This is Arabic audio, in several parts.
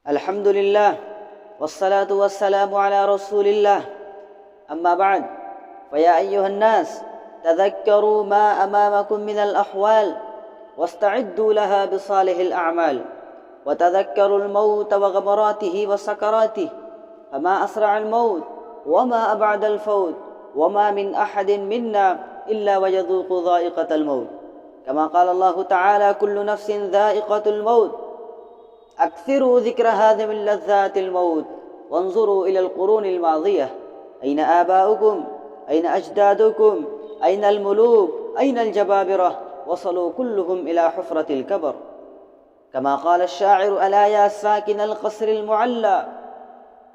الحمد لله والصلاة والسلام على رسول الله. أما بعد، فيا أيها الناس، تذكروا ما أمامكم من الأحوال واستعدوا لها بصالح الأعمال، وتذكروا الموت وغمراته وسكراته، فما أسرع الموت وما أبعد الفوت، وما من أحد منا إلا ويذوق ذائقة الموت، كما قال الله تعالى: كل نفس ذائقة الموت. أكثروا ذكر هذا من لذات الموت، وانظروا إلى القرون الماضية، أين آباؤكم؟ أين أجدادكم؟ أين الملوك؟ أين الجبابرة؟ وصلوا كلهم إلى حفرة الكبر. كما قال الشاعر: ألا يا ساكن القصر المعلى،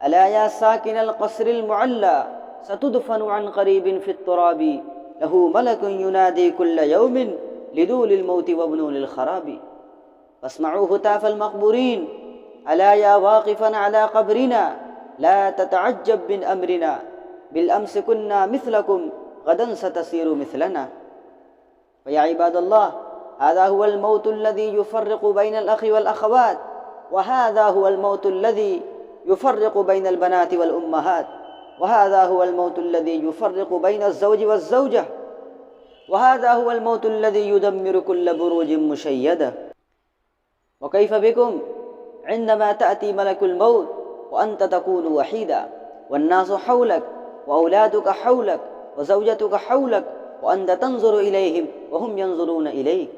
ألا يا ساكن القصر المعلى، ستدفن عن قريب في التراب، له ملك ينادي كل يوم لذول الموت وابنون الخراب. فاسمعوا هتاف المقبورين: ألا يا واقفا على قبرنا، لا تتعجب من أمرنا، بالأمس كنا مثلكم، غدا ستسير مثلنا. فيا عباد الله، هذا هو الموت الذي يفرق بين الأخ والأخوات، وهذا هو الموت الذي يفرق بين البنات والأمهات، وهذا هو الموت الذي يفرق بين الزوج والزوجة، وهذا هو الموت الذي يدمر كل بروج مشيدة. وكيف بكم عندما تأتي ملك الموت وأنت تكون وحيدا، والناس حولك، وأولادك حولك، وزوجتك حولك، وأنت تنظر إليهم وهم ينظرون إليك،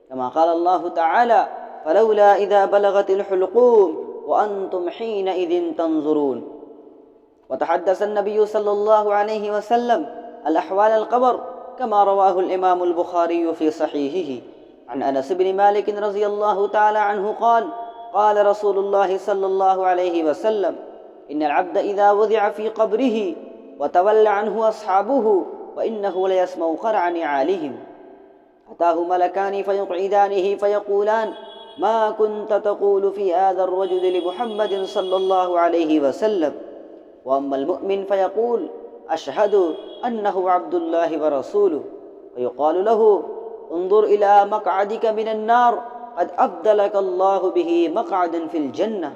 كما قال الله تعالى: فلولا إذا بلغت الحلقوم وأنتم حينئذ تنظرون. وتحدث النبي صلى الله عليه وسلم الأحوال القبر، كما رواه الإمام البخاري في صحيحه عن أنس بن مالك رضي الله تعالى عنه قال: قال رسول الله صلى الله عليه وسلم: إن العبد إذا وضع في قبره وتولى عنه أصحابه وإنه ليسمع قرع نعالهم، أتاه ملكان فيقعدانه فيقولان: ما كنت تقول في هذا الرجل لمحمد صلى الله عليه وسلم؟ وأما المؤمن فيقول: أشهد أنه عبد الله ورسوله، فيقال له: انظر إلى مقعدك من النار، قد أبدلك الله به مقعدا في الجنة،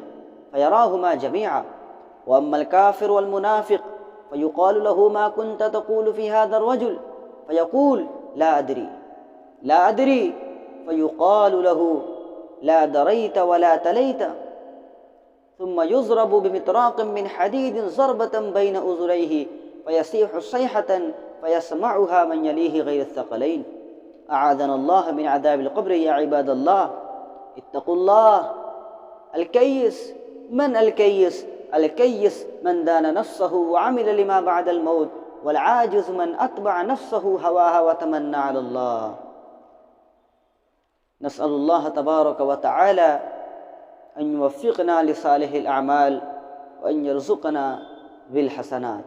فيراهما جميعا. وأما الكافر والمنافق فيقال له: ما كنت تقول في هذا الرجل؟ فيقول: لا أدري لا أدري، فيقال له: لا دريت ولا تليت. ثم يضرب بمطراق من حديد ضربة بين أذنيه فيصيح صيحة فيسمعها من يليه غير الثقلين. أعاذنا الله من عذاب القبر. يا عباد الله، اتقوا الله. الكيس من الكيس؟ الكيس من دان نفسه وعمل لما بعد الموت، والعاجز من أتبع نفسه هواها وتمنى على الله. نسأل الله تبارك وتعالى أن يوفقنا لصالح الأعمال، وأن يرزقنا بالحسنات.